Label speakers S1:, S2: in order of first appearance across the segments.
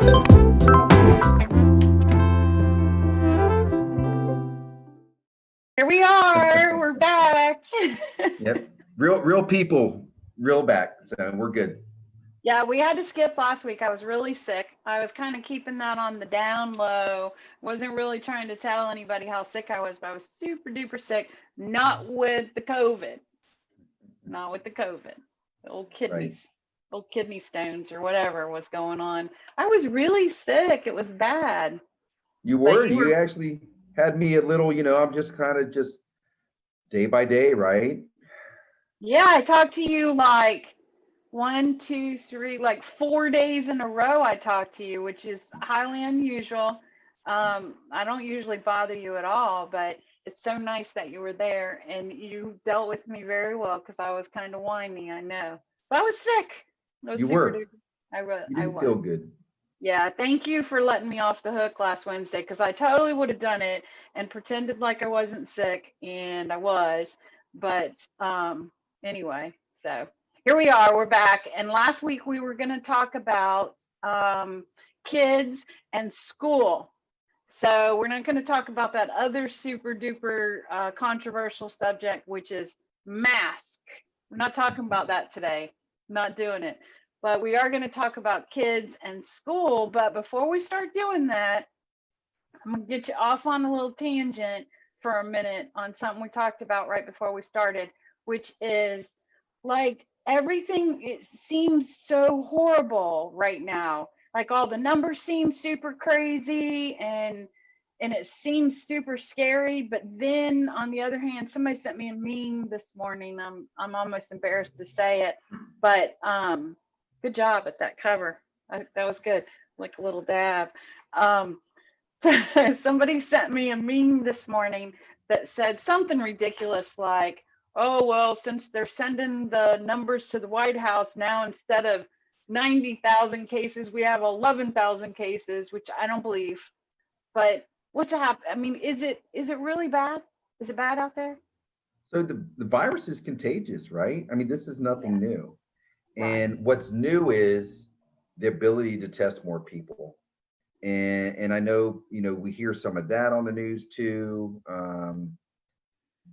S1: Here we are. We're back.
S2: Yep. Real people, real back. So we're good.
S1: Yeah, we had to skip last week. I was really sick. I was kind of keeping that on the down low. Wasn't really trying to tell anybody how sick I was, but I was super duper sick. Not with the COVID. Not with the COVID. The old
S2: Right.
S1: kidney stones or whatever was going on. I was really sick. It was bad.
S2: You
S1: But
S2: were,
S1: you
S2: you
S1: were,
S2: actually had me a little, I'm just kind of just day by day, right?
S1: yeah, I talked to you like 1, 2, 3, like 4 days in a row. I talked to you, which is highly unusual. I don't usually bother you at all, but it's so nice that you were there and you dealt with me very well because I was kind of whiny, I know. But I was sick. I was
S2: You
S1: super
S2: were.
S1: duper. I was.
S2: You
S1: I
S2: didn't feel
S1: was.
S2: good.
S1: Yeah, thank you for letting me off the hook last Wednesday because I totally would have done it and pretended like I wasn't sick and I was. But anyway, so here we are, we're back. And last week we were going to talk about kids and school. So we're not going to talk about that other super duper controversial subject, which is mask. We're not talking about that today. Not doing it. But we are going to talk about kids and school. But before we start doing that, I'm going to get you off on a little tangent for a minute on something we talked about right before we started, which is like everything, it seems so horrible right now. Like all the numbers seem super crazy and it seems super scary. But then on the other hand, somebody sent me a meme this morning. I'm almost embarrassed to say it, but good job at that cover. That was good, like a little dab. Um, somebody sent me a meme this morning that said something ridiculous like, oh, well, since they're sending the numbers to the White House now, instead of 90,000 cases, we have 11,000 cases, which I don't believe. But what's happening? I mean, is it really bad? Is it bad out there?
S2: So the virus is contagious, right? I mean, this is
S1: Yeah,
S2: nothing new.
S1: right.
S2: And what's new is the ability to test more people. And I know, we hear some of that on the news too.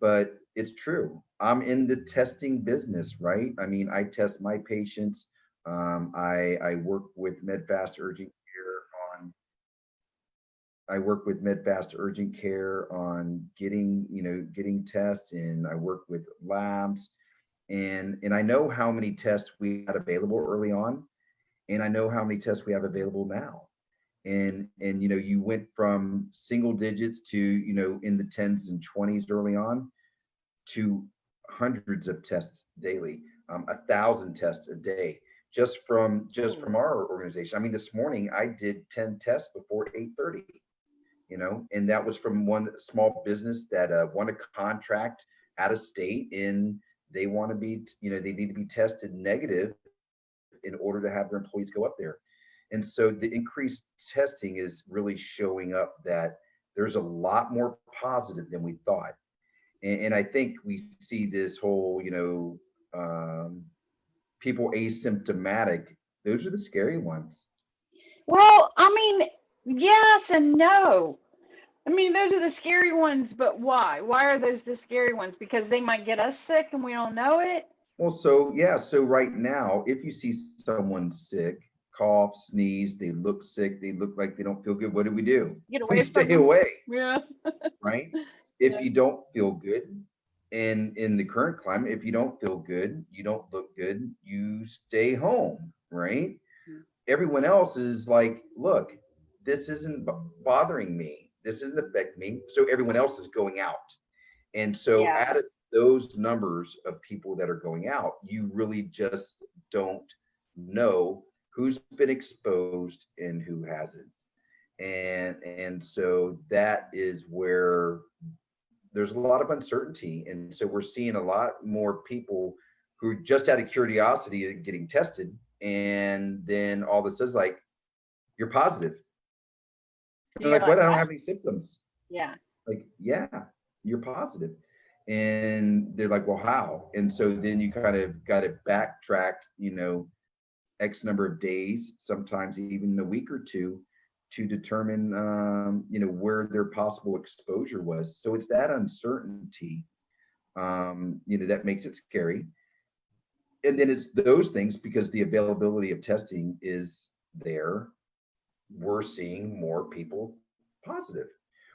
S2: But it's true. I'm in the testing business, right? I mean, I test my patients. I work with Medfast Urgent Care on. I work with Medfast Urgent Care on getting tests, and I work with labs, and I know how many tests we had available early on, and I know how many tests we have available now. And you went from single digits to in the tens and twenties early on to hundreds of tests daily, 1,000 tests a day, just from
S1: Ooh.
S2: our organization. I mean, this morning I did 10 tests before 8:30. And that was from one small business that won a contract out of state, and they want to be, they need to be tested negative in order to have their employees go up there. And so the increased testing is really showing up that there's a lot more positive than we thought. And I think we see this whole, people asymptomatic. Those are the scary ones.
S1: Well, I mean, yes and no. I mean, those are the scary ones, but why? Why are those the scary ones? Because they might get us sick and we don't know it.
S2: Well, so yeah, so right now, if you see someone sick, cough, sneeze, they look sick, they look like they don't feel good, what do?
S1: Get
S2: We
S1: away from
S2: stay
S1: them.
S2: away,
S1: Yeah.
S2: right? If
S1: Yeah.
S2: you don't feel good, and in the current climate, if you don't feel good, you don't look good, you stay home, right? Everyone else is like, look, this isn't bothering me. This isn't affecting me. So everyone else is going out. And so
S1: Yeah.
S2: out of those numbers of people that are going out, you really just don't know who's been exposed and who hasn't. And so that is where there's a lot of uncertainty. And so we're seeing a lot more people who just out of curiosity are getting tested. And then all of a sudden, like, you're positive. And
S1: You're
S2: like, what?
S1: like,
S2: I don't
S1: what?
S2: have any symptoms.
S1: Yeah.
S2: Like, yeah, you're positive. And they're like, well, how? And so then you kind of got to backtrack, X number of days, sometimes even a week or two, to determine, where their possible exposure was. So it's that uncertainty, that makes it scary. And then it's those things, because the availability of testing is there, we're seeing more people positive.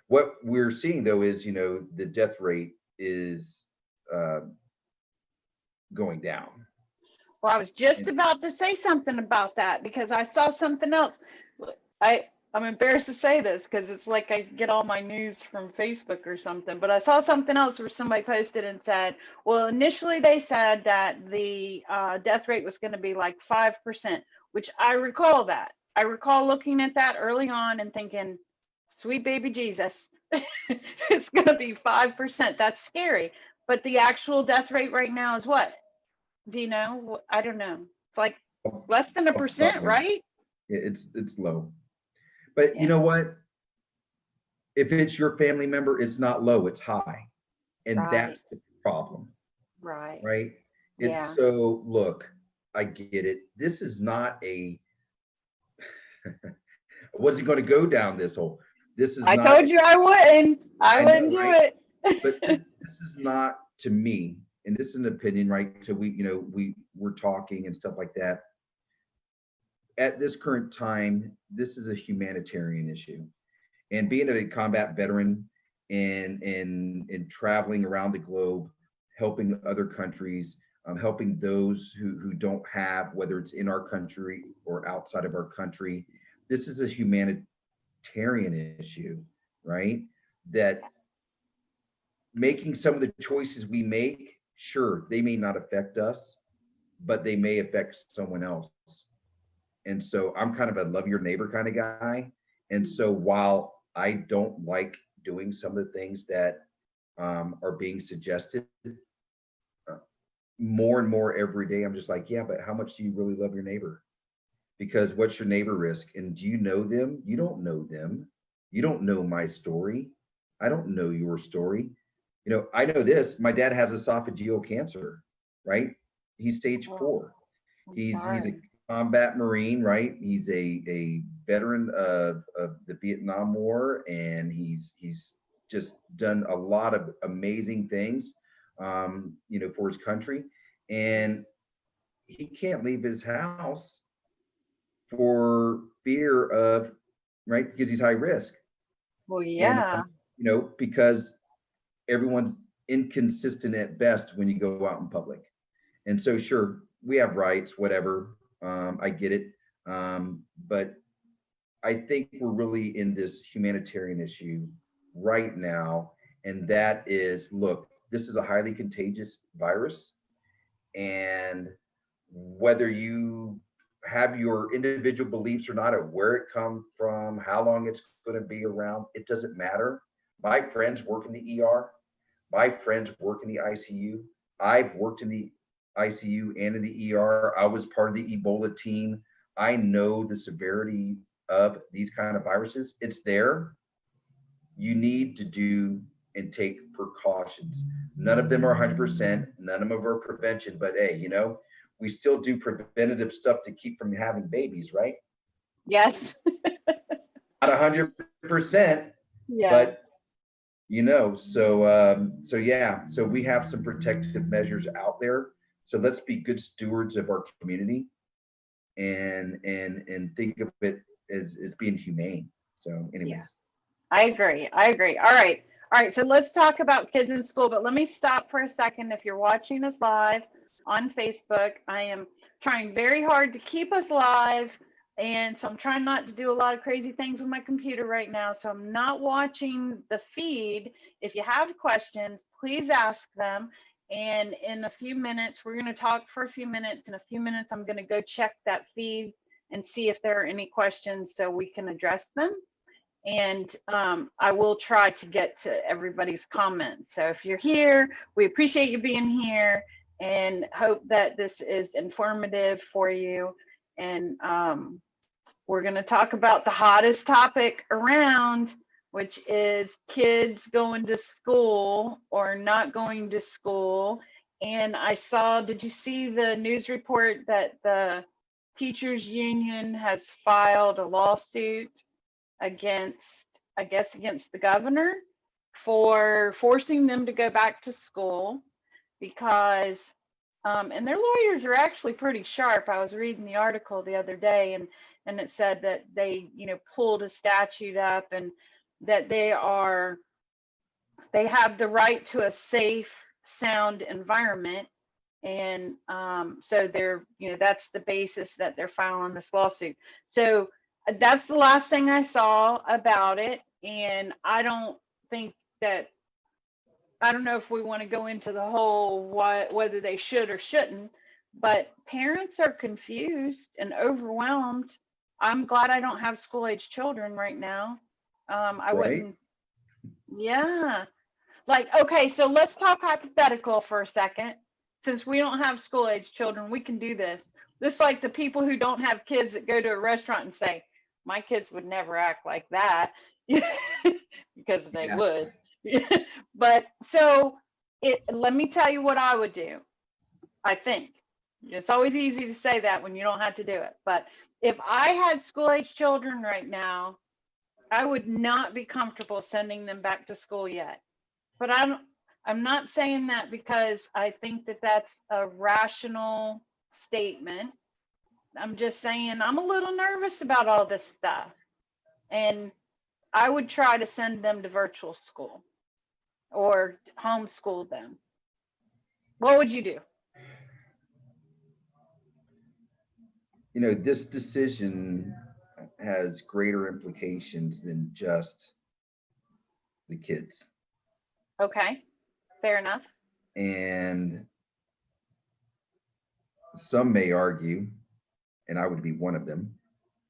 S2: What we're seeing though is, the death rate is uh, going down.
S1: Well, I was just
S2: And
S1: about to say something about that because I saw something else. I'm embarrassed to say this because it's like I get all my news from Facebook or something, but I saw something else where somebody posted and said, well, initially they said that the death rate was going to be like 5%, which I recall that. I recall looking at that early on and thinking, sweet baby Jesus, it's going to be 5%. That's scary. But the actual death rate right now is what? Do you know? I don't know. It's like less than a percent,
S2: low.
S1: right?
S2: It's low. But you
S1: Yeah.
S2: know what? If it's your family member, it's not low, it's high. And
S1: Right.
S2: that's the problem,
S1: Right.
S2: right? It's
S1: Yeah.
S2: so, look, I get it. This is not a, I wasn't going to go down this hole. This is
S1: I
S2: not,
S1: told you I wouldn't. I
S2: I know,
S1: wouldn't do
S2: right?
S1: it.
S2: But this is not, to me, and this is an opinion, right? So we're talking and stuff like that. At this current time, this is a humanitarian issue. And being a combat veteran and traveling around the globe, helping other countries, helping those who don't have, whether it's in our country or outside of our country, this is a humanitarian issue, right? That making some of the choices we make, sure, they may not affect us, but they may affect someone else. And so I'm kind of a love your neighbor kind of guy. And so while I don't like doing some of the things that are being suggested, uh, more and more every day, I'm just like, yeah, but how much do you really love your neighbor? Because what's your neighbor risk? And do you know them? You don't know them. You don't know my story. I don't know your story. I know this. My dad has esophageal cancer, right? He's stage
S1: Oh,
S2: 4.
S1: I'm
S2: He's a
S1: sorry.
S2: combat Marine, right? He's a veteran of the Vietnam War, and he's just done a lot of amazing things, for his country. And he can't leave his house for fear of, right, because he's high risk.
S1: Well,
S2: And
S1: yeah.
S2: because everyone's inconsistent at best when you go out in public. And so, sure, we have rights, whatever. I get it. But I think we're really in this humanitarian issue right now. And that is, look, this is a highly contagious virus. And whether you have your individual beliefs or not, or where it come from, how long it's going to be around, it doesn't matter. My friends work in the ER. My friends work in the ICU. I've worked in the ICU and in the ER. I was part of the Ebola team. I know the severity of these kind of viruses. It's there. You need to do and take precautions. None of them are 100%. None of them are prevention. But hey, we still do preventative stuff to keep from having babies, right?
S1: Yes.
S2: Not 100%,
S1: Yeah.
S2: but so yeah, so we have some protective measures out there. So let's be good stewards of our community and think of it as being humane. So
S1: Yeah.
S2: anyways.
S1: I agree. I agree. All right. All right. So let's talk about kids in school, but let me stop for a second. If you're watching us live on Facebook, I am trying very hard to keep us live. And so I'm trying not to do a lot of crazy things with my computer right now. So I'm not watching the feed. If you have questions, please ask them. And in a few minutes, we're going to talk for a few minutes. In a few minutes, I'm going to go check that feed and see if there are any questions so we can address them. And I will try to get to everybody's comments. So if you're here, we appreciate you being here and hope that this is informative for you. And we're going to talk about the hottest topic around, which is kids going to school or not going to school. And I saw, did you see the news report that the teachers union has filed a lawsuit against, I guess, against the governor for forcing them to go back to school because, and their lawyers are actually pretty sharp. I was reading the article the other day, and it said that they, pulled a statute up and that they have the right to a safe, sound environment. And so they're, that's the basis that they're filing this lawsuit. So that's the last thing I saw about it. And I don't think that, I don't know if we want to go into the whole whether they should or shouldn't, but parents are confused and overwhelmed. I'm glad I don't have school age children right now. I
S2: Right?
S1: wouldn't, yeah. Like, okay, so let's talk hypothetical for a second. Since we don't have school age children, we can do this. This like the people who don't have kids that go to a restaurant and say, my kids would never act like that because they
S2: Yeah.
S1: would. But so let me tell you what I would do. I think it's always easy to say that when you don't have to do it. But if I had school age children right now, I would not be comfortable sending them back to school yet. But I'm not saying that because I think that that's a rational statement. I'm just saying I'm a little nervous about all this stuff. And I would try to send them to virtual school or homeschool them. What would you do?
S2: This decision has greater implications than just the kids.
S1: Okay, fair enough.
S2: And some may argue, and I would be one of them,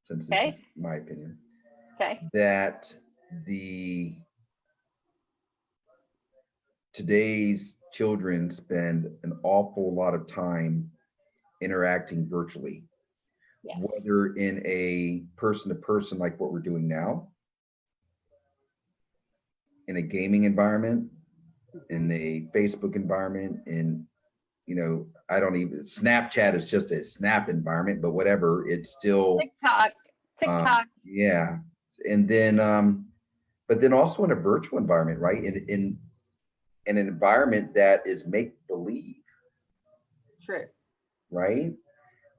S2: since this
S1: Okay.
S2: is my opinion,
S1: Okay.
S2: that today's children spend an awful lot of time interacting virtually,
S1: Yes.
S2: whether in a person-to-person like what we're doing now, in a gaming environment, in a Facebook environment, I don't even, Snapchat is just a snap environment, but whatever, it's still
S1: TikTok.
S2: yeah. And then but then also in a virtual environment, right? In an environment that is make believe,
S1: True.
S2: right?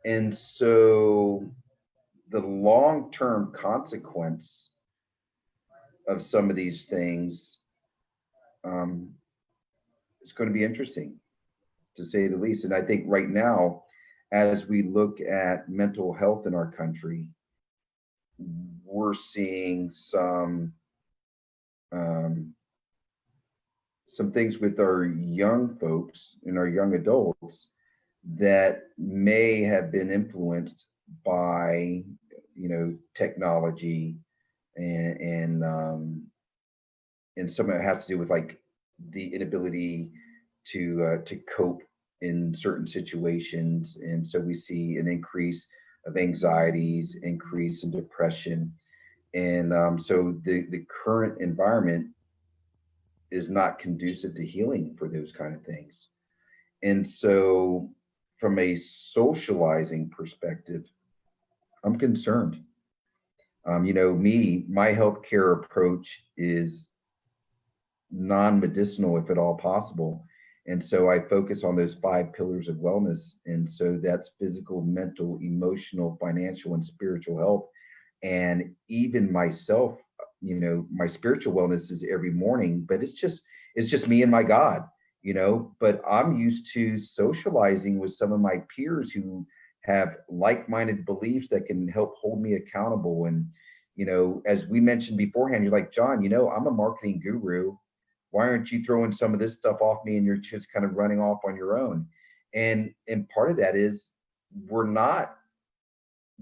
S2: And so the long-term consequence of some of these things is going to be interesting, to say the least. And I think right now, as we look at mental health in our country, we're seeing some things with our young folks and our young adults that may have been influenced by technology and some of it has to do with like the inability to cope in certain situations, and so we see an increase of anxieties, increase in depression, and so the current environment is not conducive to healing for those kind of things. And so from a socializing perspective, I'm concerned. My healthcare approach is non-medicinal if at all possible. And so I focus on those 5 pillars of wellness. And so that's physical, mental, emotional, financial, and spiritual health. And even myself, my spiritual wellness is every morning, but it's just me and my God, but I'm used to socializing with some of my peers who have like-minded beliefs that can help hold me accountable. And, as we mentioned beforehand, you're like, John, I'm a marketing guru. Why aren't you throwing some of this stuff off me and you're just kind of running off on your own? And part of that is we're not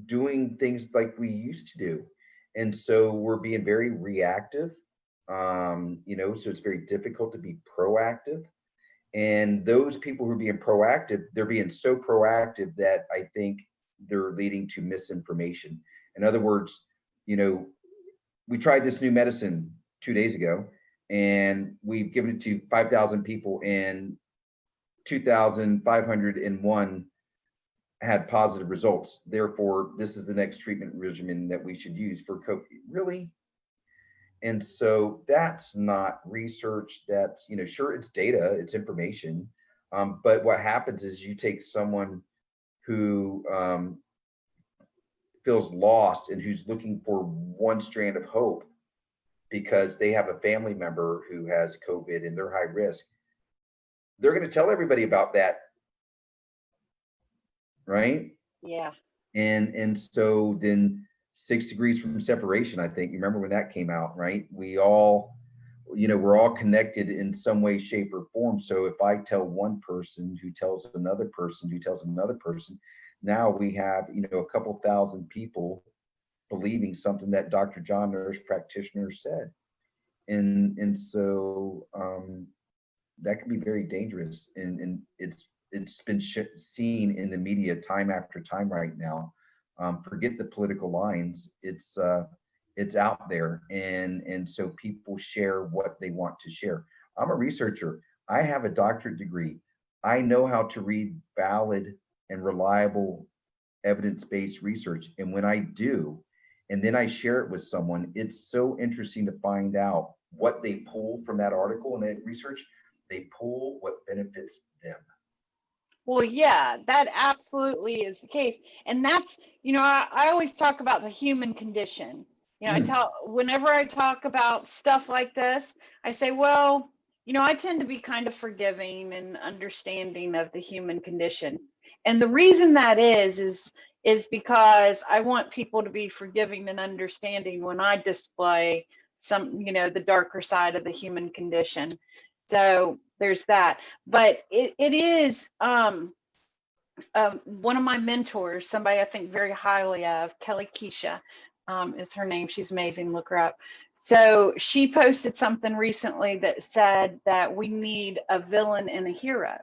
S2: doing things like we used to do. And so we're being very reactive. So it's very difficult to be proactive. And those people who are being proactive, they're being so proactive that I think they're leading to misinformation. In other words, we tried this new medicine 2 days ago, and we've given it to 5,000 people, and 2,501 had positive results. Therefore, this is the next treatment regimen that we should use for COVID. Really? And so that's not research. That's, sure, it's data, it's information. But what happens is you take someone who feels lost and who's looking for one strand of hope because they have a family member who has COVID and they're high risk. They're going to tell everybody about that, right?
S1: Yeah.
S2: And so then 6 degrees from separation, I think, you remember when that came out, right? We all, we're all connected in some way, shape, or form. So if I tell one person who tells another person who tells another person, now we have, a couple thousand people believing something that Dr. John, nurse practitioner, said. And so that can be very dangerous. And it's been seen in the media time after time right now. Forget the political lines. It's out there, and so people share what they want to share. I'm a researcher. I have a doctorate degree. I know how to read valid and reliable evidence-based research, and when I do, and then I share it with someone, it's so interesting to find out what they pull from that article and that research. They pull what benefits them.
S1: Well, yeah, that absolutely is the case. And that's, I always talk about the human condition. Whenever I talk about stuff like this, I say, well, I tend to be kind of forgiving and understanding of the human condition. And the reason that is because I want people to be forgiving and understanding when I display some, the darker side of the human condition. So there's that. But it is one of my mentors, somebody I think very highly of, Kelly Keisha is her name. She's amazing. Look her up. So she posted something recently that said that we need a villain and a hero,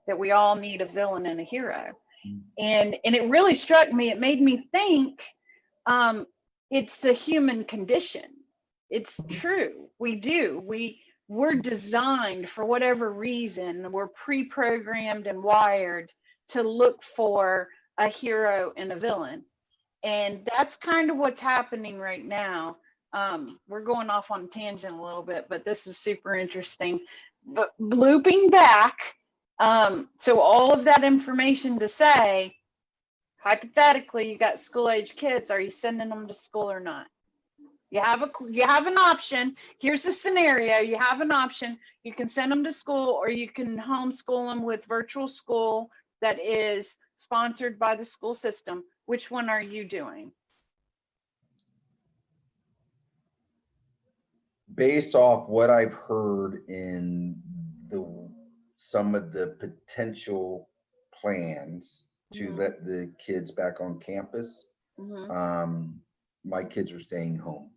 S1: that we all need a villain and a hero. And it really struck me. It made me think it's the human condition. It's true. We do. We're designed, for whatever reason, we're pre-programmed and wired to look for a hero and a villain. And that's kind of what's happening right now. We're going off on a tangent a little bit, but this is super interesting. But looping back, so all of that information to say, hypothetically, you got school-age kids, are you sending them to school or not? You have an option. Here's the scenario. You have an option. You can send them to school, or you can homeschool them with virtual school that is sponsored by the school system. Which one are you doing?
S2: Based off what I've heard in some of the potential plans to let the kids back on campus, my kids are staying home.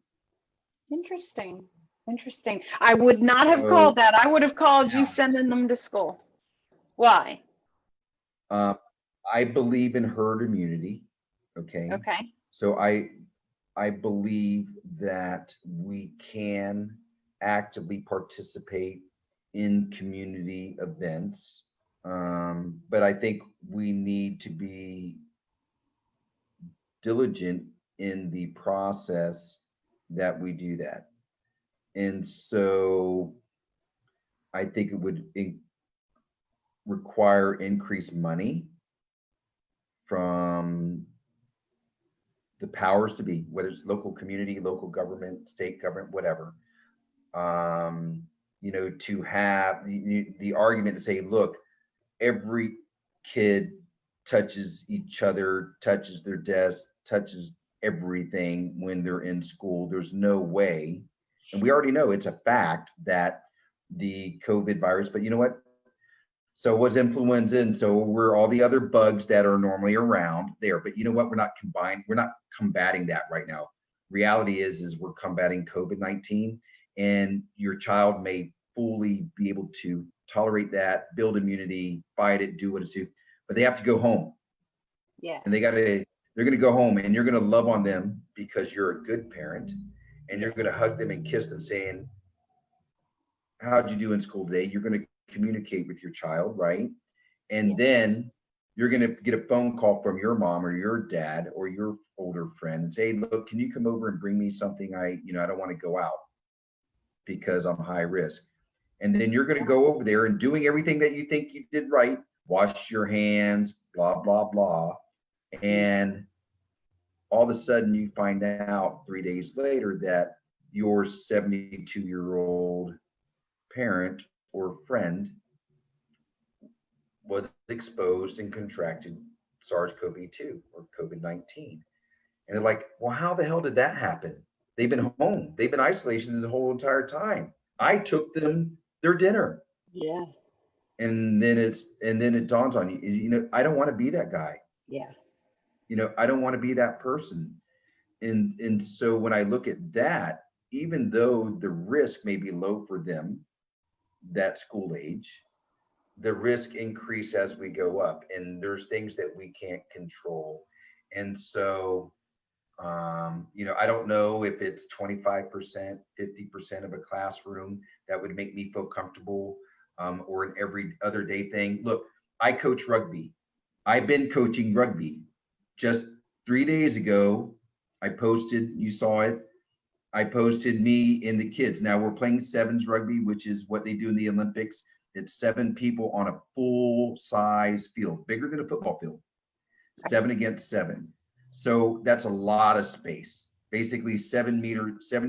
S1: Interesting. I would not have called that. I would have called you sending them to school. Why?
S2: I believe in herd immunity. Okay. So I believe that we can actively participate in community events. But I think we need to be diligent in the process that we do that. And so I think it would require increased money from the powers to be, whether it's local community, local government, state government, whatever, to have the argument to say, look, every kid touches each other, touches their desk, touches everything when they're in school. There's no way. And we already know it's a fact that the COVID virus, but you know what? So was influenza, and so were all the other bugs that are normally around there. But you know what? We're not combating that right now. Reality is we're combating COVID-19, and your child may fully be able to tolerate that, build immunity, fight it, do what it's do, but they have to go home.
S1: Yeah.
S2: And they're going to go home, and you're going to love on them because you're a good parent, and you're going to hug them and kiss them saying, how'd you do in school today? You're going to communicate with your child, right? And then you're going to get a phone call from your mom or your dad or your older friend and say, hey, look, can you come over and bring me something? I don't want to go out because I'm high risk. And then you're going to go over there and doing everything that you think you did right, wash your hands, blah, blah, blah. And all of a sudden you find out 3 days later that your 72-year-old parent or friend was exposed and contracted SARS-CoV-2 or COVID-19. And they're like, well, how the hell did that happen? They've been home. They've been isolation the whole entire time. I took them their dinner.
S1: Yeah.
S2: And then it dawns on you, I don't want to be that guy.
S1: Yeah.
S2: I don't want to be that person. And so when I look at that, even though the risk may be low for them, that school age, the risk increase as we go up, and there's things that we can't control. And so I don't know if it's 25%, 50% of a classroom that would make me feel comfortable, or an every other day thing. Look, I coach rugby. I've been coaching rugby. Just 3 days ago, I posted, you saw it, I posted me and the kids. Now we're playing sevens rugby, which is what they do in the Olympics. It's 7 people on a full size field, bigger than a football field, 7 against 7. So that's a lot of space, basically 70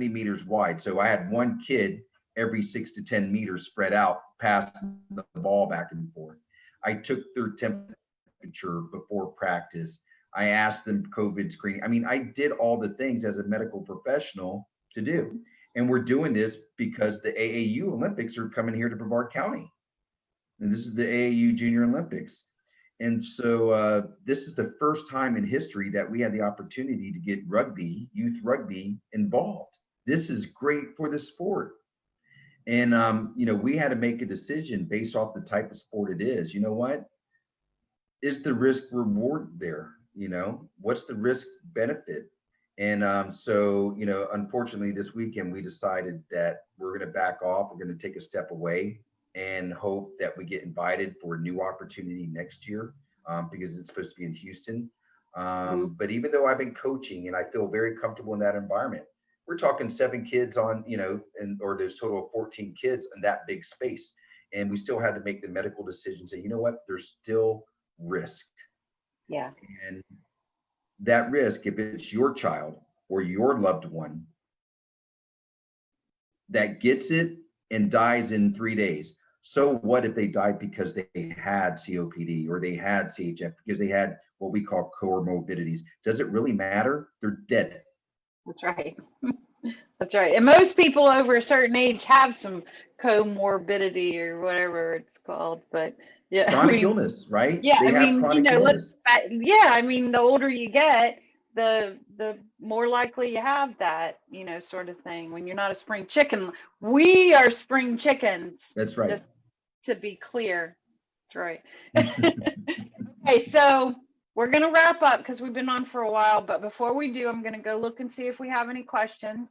S2: meters wide. So I had one kid every 6 to 10 meters spread out, passing the ball back and forth. I took their temperature before practice. I asked them COVID screening. I mean, I did all the things as a medical professional to do. And we're doing this because the AAU Olympics are coming here to Brevard County. And this is the AAU Junior Olympics. And so this is the first time in history that we had the opportunity to get rugby, youth rugby, involved. This is great for the sport. And, we had to make a decision based off the type of sport it is. You know what? Is the risk reward there? What's the risk benefit? And so, unfortunately, this weekend we decided that we're going to back off. We're going to take a step away and hope that we get invited for a new opportunity next year, because it's supposed to be in Houston. But even though I've been coaching and I feel very comfortable in that environment, we're talking 7 kids on, or there's total of 14 kids in that big space. And we still had to make the medical decision, say, you know what, there's still risk.
S1: Yeah.
S2: And that risk, if it's your child or your loved one that gets it and dies in 3 days, so what if they died because they had COPD or they had CHF, because they had what we call comorbidities? Does it really matter? They're dead.
S1: That's right. That's right. And most people over a certain age have some comorbidity or whatever it's called. But yeah,
S2: Chronic illness, right?
S1: Yeah,
S2: They have chronic illness.
S1: the older you get, the more likely you have that, sort of thing. When you're not a spring chicken, we are spring chickens.
S2: That's right.
S1: Just to be clear. That's right. Okay, so we're going to wrap up because we've been on for a while. But before we do, I'm going to go look and see if we have any questions.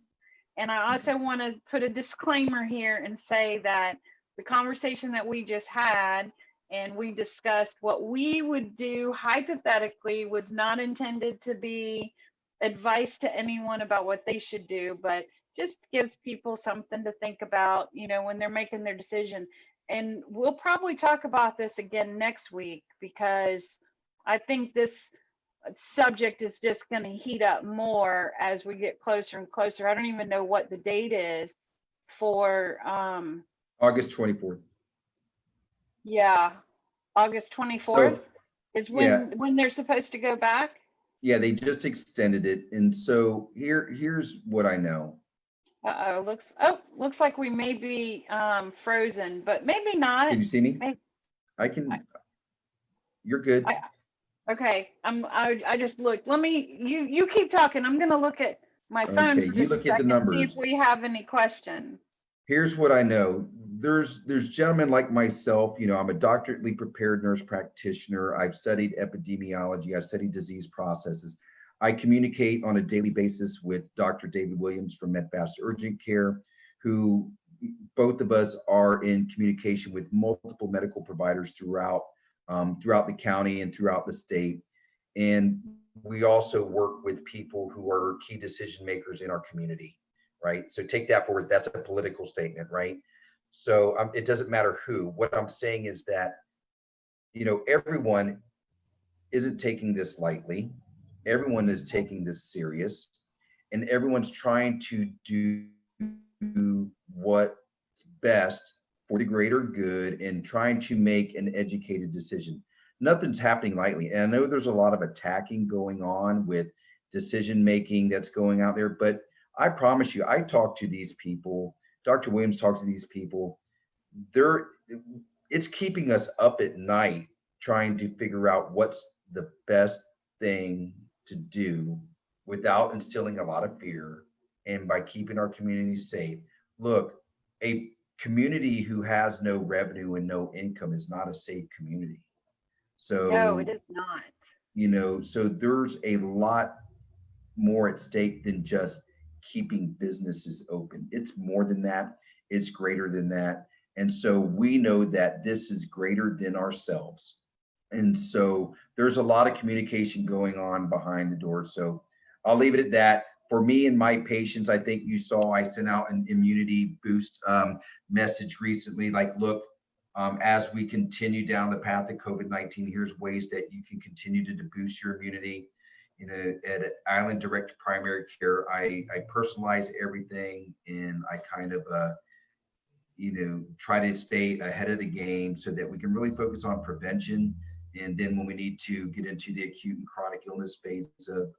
S1: And I also want to put a disclaimer here and say that the conversation that we just had and we discussed what we would do hypothetically was not intended to be advice to anyone about what they should do, but just gives people something to think about, when they're making their decision. And we'll probably talk about this again next week because I think this subject is just going to heat up more as we get closer and closer. I don't even know what the date is for
S2: August 24th.
S1: Yeah, August 24th is when they're supposed to go back.
S2: Yeah, they just extended it. And so here's what I know.
S1: Looks like we may be frozen, but maybe not.
S2: Can you see me? You're good.
S1: Okay, I just looked. You keep talking. I'm gonna look at my phone for just a second and see if we have any questions.
S2: Here's what I know. There's gentlemen like myself, I'm a doctorately prepared nurse practitioner. I've studied epidemiology. I've studied disease processes. I communicate on a daily basis with Dr. David Williams from Medfast Urgent Care, who both of us are in communication with multiple medical providers throughout throughout the county and throughout the state. And we also work with people who are key decision makers in our community, right? So take that forward. That's a political statement, right? So it doesn't matter who. What I'm saying is that, you know, everyone isn't taking this lightly. Everyone is taking this serious, and everyone's trying to do what's best for the greater good and trying to make an educated decision. Nothing's happening lightly. And I know there's a lot of attacking going on with decision making that's going out there, but I promise you, I talk to these people. Dr. Williams talks to these people. They're it's keeping us up at night trying to figure out what's the best thing to do without instilling a lot of fear and by keeping our communities safe. Look, a community who has no revenue and no income is not a safe community.
S1: No, it
S2: So,
S1: is not.
S2: you know, so there's a lot more at stake than just keeping businesses open. It's more than that, it's greater than that. And so we know that this is greater than ourselves. And so there's a lot of communication going on behind the doors. So I'll leave it at that. For me and my patients, I think you saw I sent out an immunity boost message recently. Like, look, as we continue down the path of COVID-19, here's ways that you can continue to boost your immunity. You know, at Island Direct Primary Care, I personalize everything, and I kind of you know, try to stay ahead of the game so that we can really focus on prevention. And then when we need to get into the acute and chronic illness phase of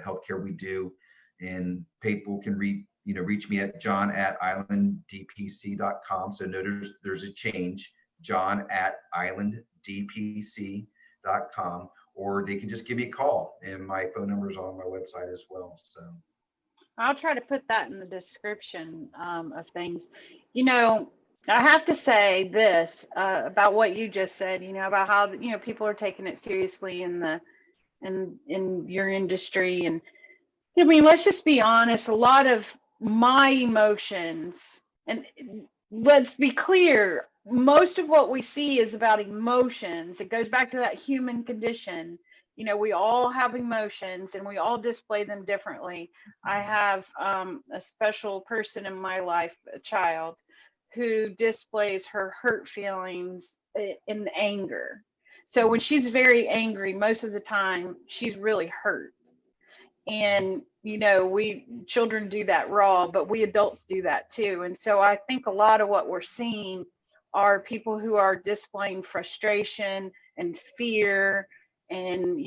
S2: healthcare, we do. And people can reach me at john@islanddpc.com. So notice there's a change, john@islanddpc.com, or they can just give me a call, and my phone number is on my website as well. So
S1: I'll try to put that in the description of things. You know, I have to say this about what you just said. You know, about how people are taking it seriously in the in your industry, and I mean, let's just be honest. A lot of my emotions, and let's be clear, most of what we see is about emotions. It goes back to that human condition. You know, we all have emotions and we all display them differently. I have a special person in my life, a child, who displays her hurt feelings in anger. So when she's very angry, most of the time she's really hurt. And we children do that raw, but we adults do that too. And so I think a lot of what we're seeing are people who are displaying frustration and fear and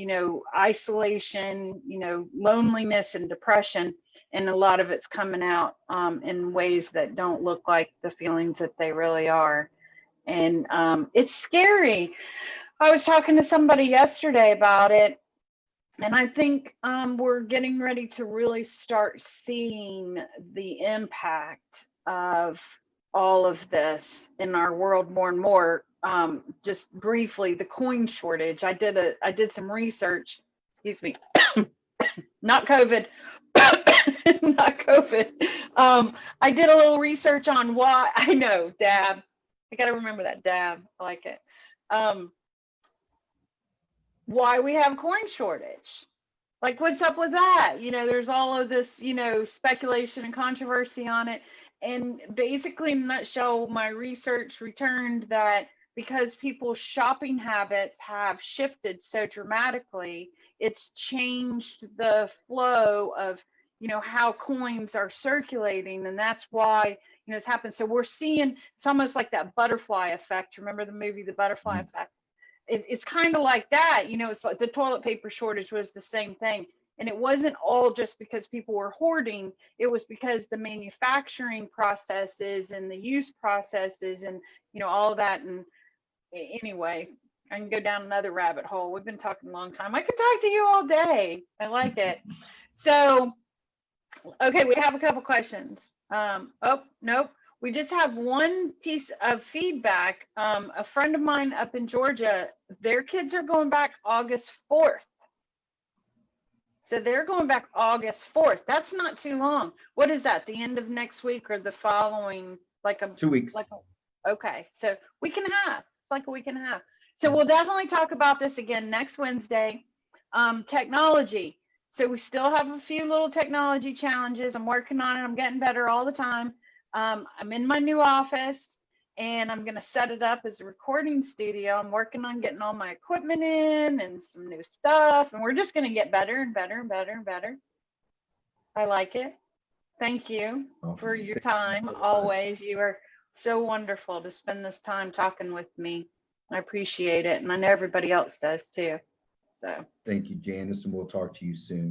S1: isolation, loneliness and depression, and a lot of it's coming out in ways that don't look like the feelings that they really are. And it's scary. I was talking to somebody yesterday about it, and I think we're getting ready to really start seeing the impact of all of this in our world more and more. Just briefly, the coin shortage. I did some research. Excuse me, not COVID, not COVID. I did a little research on why. I know, dab. I got to remember that, dab. I like it. Why we have coin shortage. Like, what's up with that? There's all of this, speculation and controversy on it. And basically, in a nutshell, my research returned that because people's shopping habits have shifted so dramatically, it's changed the flow of, how coins are circulating. And that's why, it's happened. So we're seeing, it's almost like that butterfly effect. Remember the movie, The Butterfly Effect? It's kind of like that. It's like the toilet paper shortage was the same thing. And it wasn't all just because people were hoarding. It was because the manufacturing processes and the use processes and, all of that. And anyway, I can go down another rabbit hole. We've been talking a long time. I could talk to you all day. I like it. So, okay, we have a couple questions. Oh, nope. We just have one piece of feedback. A friend of mine up in Georgia, their kids are going back August 4th. So they're going back August 4th. That's not too long. What is that? The end of next week or the following?
S2: 2 weeks.
S1: Okay. So week and a half. It's like a week and a half. So we'll definitely talk about this again next Wednesday. Technology. So we still have a few little technology challenges. I'm working on it. I'm getting better all the time. I'm in my new office and I'm going to set it up as a recording studio. I'm working on getting all my equipment in and some new stuff. And we're just going to get better and better and better and better. I like it. Thank you for your time. Always. You are so wonderful to spend this time talking with me. I appreciate it. And I know everybody else does too. So
S2: Thank you, Janice, and we'll talk to you soon.